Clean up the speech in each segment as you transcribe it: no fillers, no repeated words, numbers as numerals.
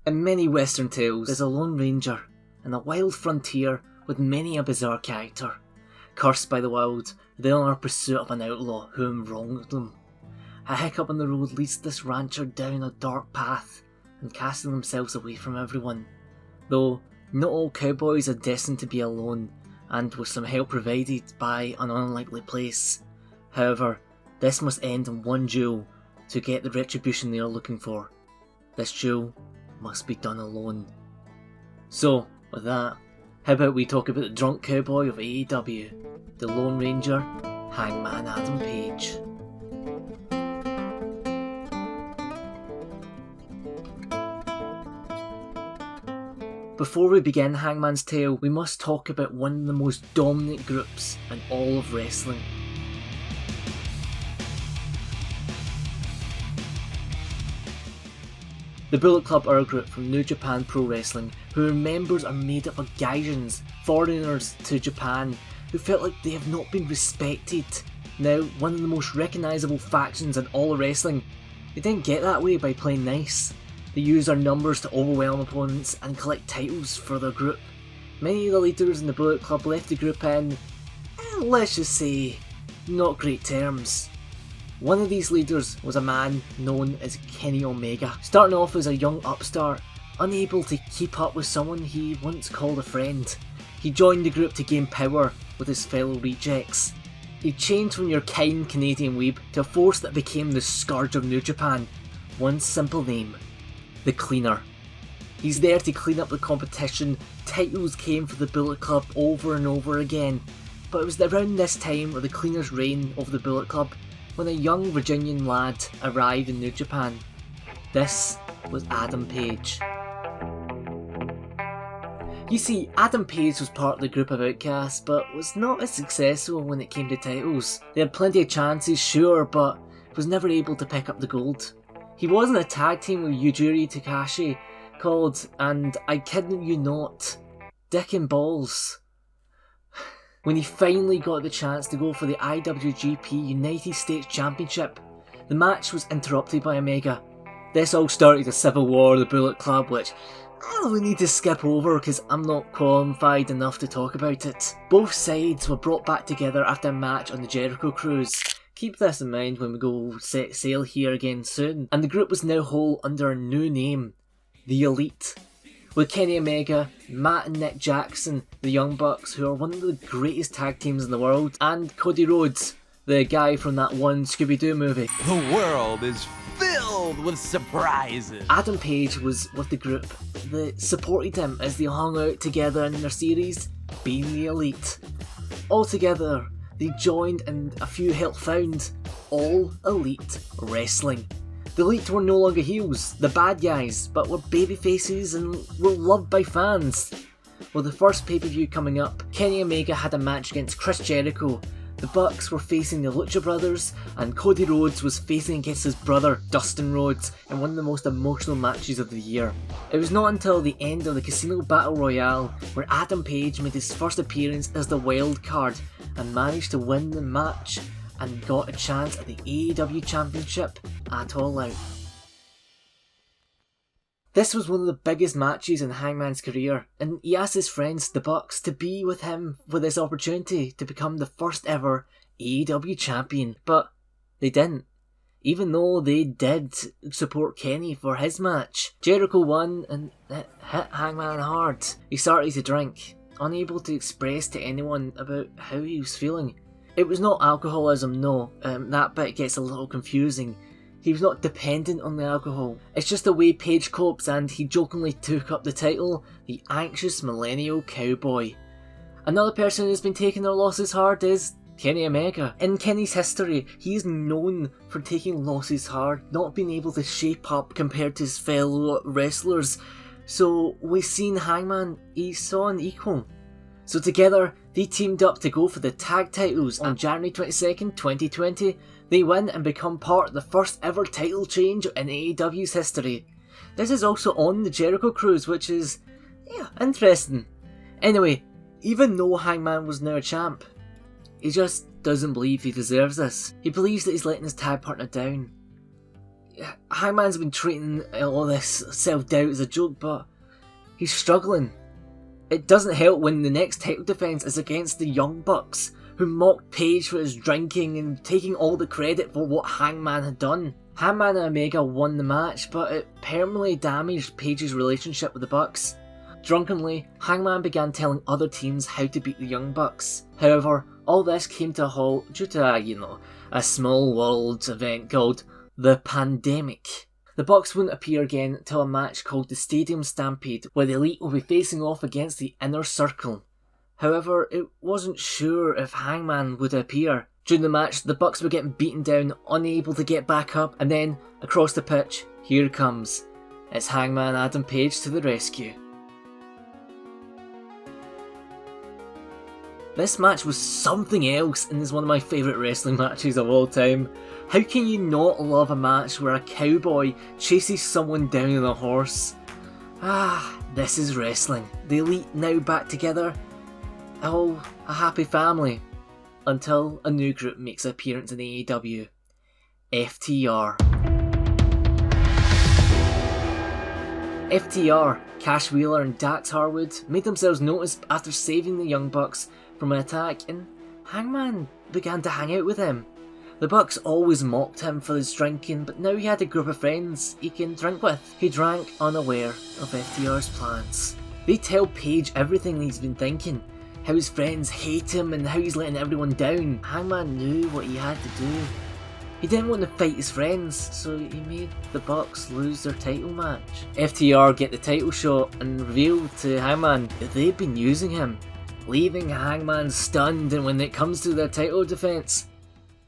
In many western tales, there's a lone ranger in a wild frontier with many a bizarre character. Cursed by the wild, they are in pursuit of an outlaw whom wronged them. A hiccup on the road leads this rancher down a dark path and casting themselves away from everyone. Though not all cowboys are destined to be alone, and with some help provided by an unlikely place. However, this must end in one duel to get the retribution they are looking for. This duel must be done alone. So, with that, how about we talk about the drunk cowboy of AEW, the Lone Ranger, Hangman Adam Page. Before we begin Hangman's tale, we must talk about one of the most dominant groups in all of wrestling. The Bullet Club are a group from New Japan Pro Wrestling whose members are made up of Gaijins, foreigners to Japan, who felt like they have not been respected. Now, one of the most recognisable factions in all of wrestling, they didn't get that way by playing nice. They used their numbers to overwhelm opponents and collect titles for their group. Many of the leaders in the Bullet Club left the group in, let's just say, not great terms. One of these leaders was a man known as Kenny Omega, starting off as a young upstart, unable to keep up with someone he once called a friend. He joined the group to gain power with his fellow rejects. He changed from your kind Canadian weeb to a force that became the scourge of New Japan. One simple name: the Cleaner. He's there to clean up the competition. Titles came for the Bullet Club over and over again, but it was around this time of the Cleaner's reign over the Bullet Club when a young Virginian lad arrived in New Japan. This was Adam Page. You see, Adam Page was part of the group of outcasts, but was not as successful when it came to titles. They had plenty of chances, sure, but was never able to pick up the gold. He was in a tag team with Yujiri Takahashi called, and I kid you not, Dick and Balls. When he finally got the chance to go for the IWGP United States Championship, the match was interrupted by Omega. This all started a civil war of the Bullet Club, which I don't really need to skip over because I'm not qualified enough to talk about it. Both sides were brought back together after a match on the Jericho Cruise. Keep this in mind when we go set sail here again soon. And the group was now whole under a new name, The Elite. With Kenny Omega, Matt and Nick Jackson, the Young Bucks, who are one of the greatest tag teams in the world, and Cody Rhodes, the guy from that one Scooby-Doo movie. The world is filled with surprises. Adam Page was with the group that supported him as they hung out together in their series, being The Elite. Altogether, they joined and a few helped found All Elite Wrestling. The Elite were no longer heels, the bad guys, but were babyfaces and were loved by fans. With the first pay-per-view coming up, Kenny Omega had a match against Chris Jericho. The Bucks were facing the Lucha Brothers, and Cody Rhodes was facing against his brother Dustin Rhodes in one of the most emotional matches of the year. It was not until the end of the Casino Battle Royale where Adam Page made his first appearance as the wild card and managed to win the match and got a chance at the AEW Championship at All Out. This was one of the biggest matches in Hangman's career, and he asked his friends, the Bucks, to be with him for this opportunity to become the first ever AEW champion, but they didn't. Even though they did support Kenny for his match. Jericho won and hit Hangman hard. He started to drink, unable to express to anyone about how he was feeling. It was not alcoholism, no, that bit gets a little confusing. He was not dependent on the alcohol. It's just the way Page copes, and he jokingly took up the title, the anxious Millennial Cowboy. Another person who's been taking their losses hard is Kenny Omega. In Kenny's history, he is known for taking losses hard, not being able to shape up compared to his fellow wrestlers. So we've seen Hangman, he saw an equal. So together, they teamed up to go for the tag titles on January 22nd, 2020. They win and become part of the first ever title change in AEW's history. This is also on the Jericho Cruise, which is, interesting. Anyway, even though Hangman was now a champ, he just doesn't believe he deserves this. He believes that he's letting his tag partner down. Hangman's been treating all this self-doubt as a joke, but he's struggling. It doesn't help when the next title defence is against the Young Bucks, who mocked Page for his drinking and taking all the credit for what Hangman had done. Hangman and Omega won the match, but it permanently damaged Page's relationship with the Bucks. Drunkenly, Hangman began telling other teams how to beat the Young Bucks. However, all this came to a halt due to, a small world event called the Pandemic. The Bucks wouldn't appear again until a match called the Stadium Stampede, where the Elite will be facing off against the Inner Circle. However, it wasn't sure if Hangman would appear. During the match, the Bucks were getting beaten down, unable to get back up, and then, across the pitch, here it comes. It's Hangman Adam Page to the rescue. This match was something else and is one of my favourite wrestling matches of all time. How can you not love a match where a cowboy chases someone down on a horse? This is wrestling. The Elite now back together. Oh, a happy family. Until a new group makes an appearance in AEW. FTR. FTR, Cash Wheeler and Dax Harwood made themselves noticed after saving the Young Bucks from an attack, and Hangman began to hang out with him. The Bucks always mocked him for his drinking, but now he had a group of friends he can drink with. He drank unaware of FTR's plans. They tell Page everything he's been thinking, how his friends hate him and how he's letting everyone down. Hangman knew what he had to do. He didn't want to fight his friends, so he made the Bucks lose their title match. FTR get the title shot and reveal to Hangman that they've been using him, leaving Hangman stunned, and when it comes to their title defence,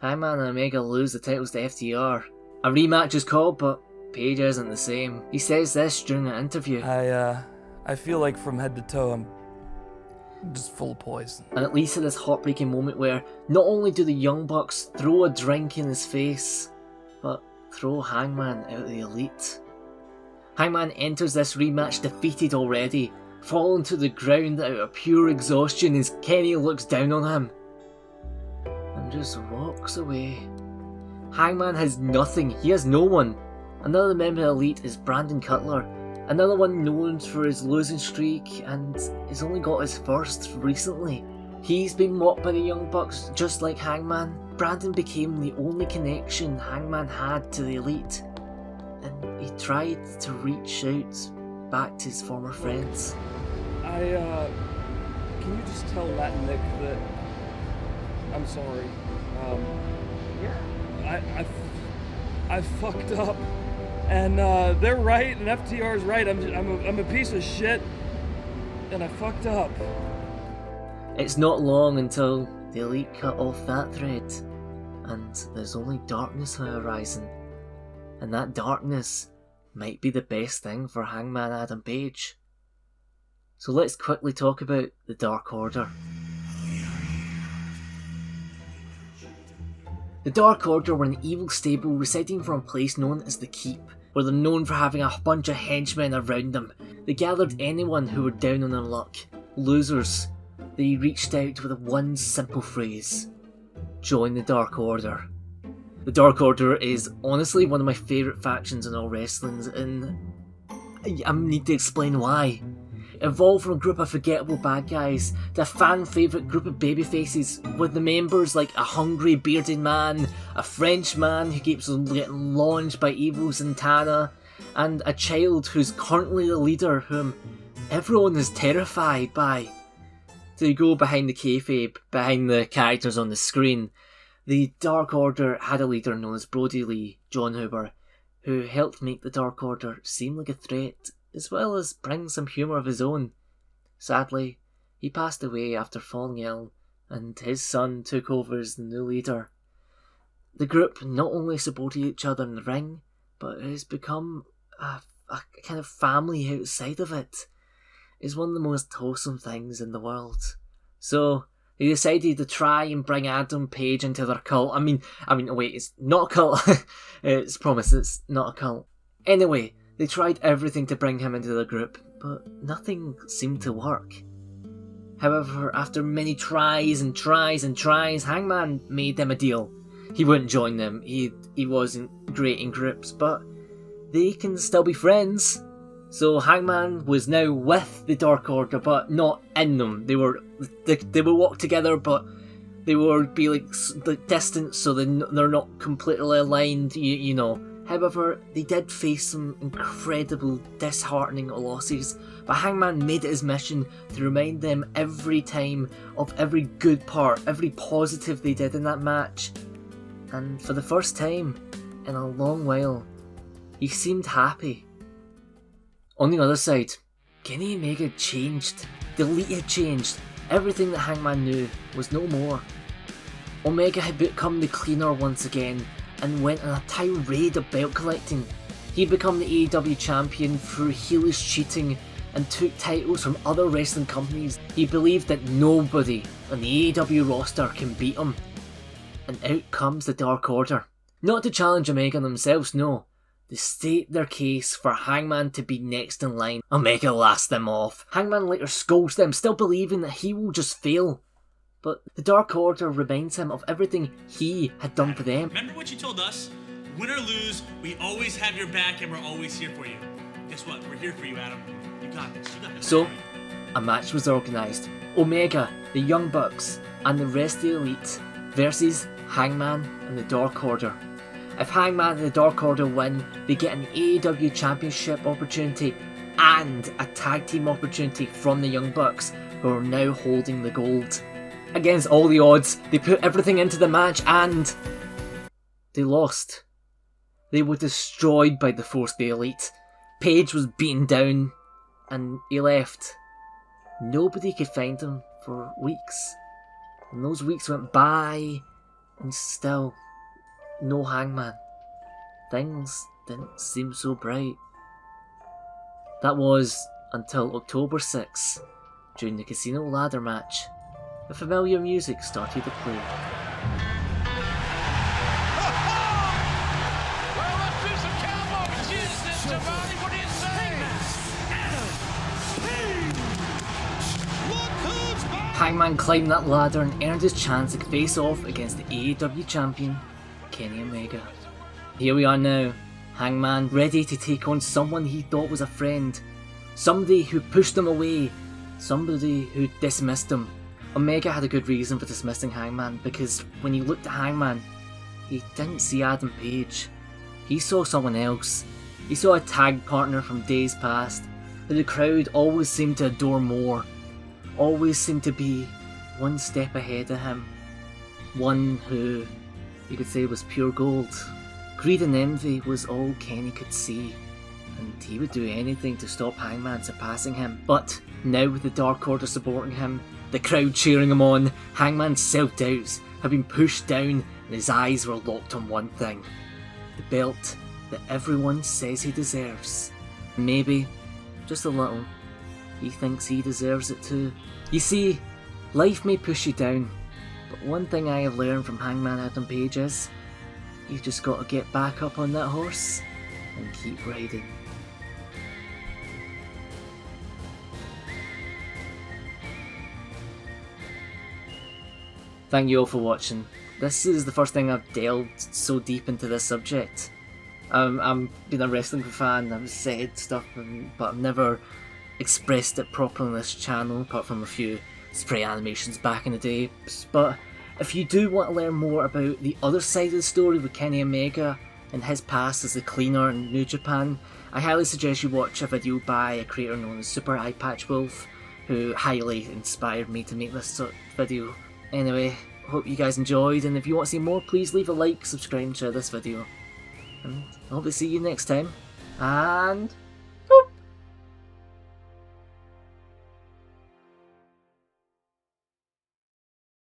Hangman and Omega lose the titles to FTR. A rematch is called, but Page isn't the same. He says this during an interview. I feel like from head to toe I'm just full of poison. And it leads to this heartbreaking moment where not only do the Young Bucks throw a drink in his face, but throw Hangman out of the Elite. Hangman enters this rematch defeated already, falling to the ground out of pure exhaustion as Kenny looks down on him and just walks away. Hangman has nothing, he has no one. Another member of the Elite is Brandon Cutler, another one known for his losing streak and has only got his first recently. He's been mocked by the Young Bucks just like Hangman. Brandon became the only connection Hangman had to the Elite, and he tried to reach out back to his former friends. Can you just tell Matt and Nick that I'm sorry? I fucked up, and they're right, and FTR's right. I'm a piece of shit, and I fucked up. It's not long until the Elite cut off that thread, and there's only darkness on the horizon, and that darkness might be the best thing for Hangman Adam Page. So let's quickly talk about the Dark Order. The Dark Order were an evil stable residing from a place known as the Keep, where they're known for having a bunch of henchmen around them. They gathered anyone who were down on their luck, losers. They reached out with one simple phrase: join the Dark Order. The Dark Order is honestly one of my favourite factions in all wrestling, and I need to explain why. It evolved from a group of forgettable bad guys to a fan favourite group of babyfaces, with the members like a hungry bearded man, a French man who keeps on getting launched by evil Santana, and a child who's currently the leader whom everyone is terrified by. To go behind the kayfabe, behind the characters on the screen, the Dark Order had a leader known as Brody Lee, John Huber, who helped make the Dark Order seem like a threat, as well as bring some humour of his own. Sadly, he passed away after falling ill, and his son took over as the new leader. The group not only supported each other in the ring, but has become a kind of family outside of it. It's one of the most wholesome things in the world. So they decided to try and bring Adam Page into their cult. I mean, wait, it's not a cult. It's promise, it's not a cult. Anyway, they tried everything to bring him into the group, but nothing seemed to work. However, after many tries, Hangman made them a deal. He wouldn't join them. He wasn't great in groups, but they can still be friends. So Hangman was now with the Dark Order, but not in them. They would walk together, but they would be like distant, so they're not completely aligned. You know. However, they did face some incredible, disheartening losses, but Hangman made it his mission to remind them every time of every good part, every positive they did in that match. And for the first time in a long while, he seemed happy. On the other side, Kenny Omega changed. The Elite had changed. Everything that Hangman knew was no more. Omega had become the cleaner once again, and went on a tirade of belt collecting. He had become the AEW champion through heelish cheating and took titles from other wrestling companies. He believed that nobody on the AEW roster can beat him. And out comes the Dark Order. Not to challenge Omega themselves, no. To state their case for Hangman to be next in line. Omega laughs them off. Hangman later scolds them, still believing that he will just fail. But the Dark Order reminds him of everything he had done for them. Remember what you told us? Win or lose, we always have your back and we're always here for you. Guess what? We're here for you, Adam. You got this. You got this. So, a match was organised. Omega, the Young Bucks, and the rest of the Elite versus Hangman and the Dark Order. If Hangman and the Dark Order win, they get an AEW Championship opportunity and a tag team opportunity from the Young Bucks, who are now holding the gold. Against all the odds, they put everything into the match and they lost. They were destroyed by the Force of the Elite. Page was beaten down and he left. Nobody could find him for weeks. And those weeks went by and still no Hangman. Things didn't seem so bright. That was until October 6th, during the Casino Ladder match. The familiar music started to play. Well, let's do some cowboy Jesus, somebody. What do you say? Hangman climbed that ladder and earned his chance to face off against the AEW champion, Kenny Omega. Here we are now, Hangman ready to take on someone he thought was a friend. Somebody who pushed him away. Somebody who dismissed him. Omega had a good reason for dismissing Hangman, because when he looked at Hangman, he didn't see Adam Page. He saw someone else. He saw a tag partner from days past, who the crowd always seemed to adore more, always seemed to be one step ahead of him. One who, you could say, was pure gold. Greed and envy was all Kenny could see, and he would do anything to stop Hangman surpassing him. But now with the Dark Order supporting him, the crowd cheering him on, Hangman's self-doubts had been pushed down and his eyes were locked on one thing. The belt that everyone says he deserves. Maybe, just a little, he thinks he deserves it too. You see, life may push you down, but one thing I have learned from Hangman Adam Page is, you've just got to get back up on that horse and keep riding. Thank you all for watching. This is the first thing I've delved so deep into this subject. I'm been a wrestling fan, I've said stuff, but I've never expressed it properly on this channel, apart from a few spray animations back in the day. But if you do want to learn more about the other side of the story with Kenny Omega and his past as the cleaner in New Japan, I highly suggest you watch a video by a creator known as Super Eye Patch Wolf, who highly inspired me to make this video. Anyway, hope you guys enjoyed, and if you want to see more, please leave a like, subscribe and share this video. And I hope to see you next time, and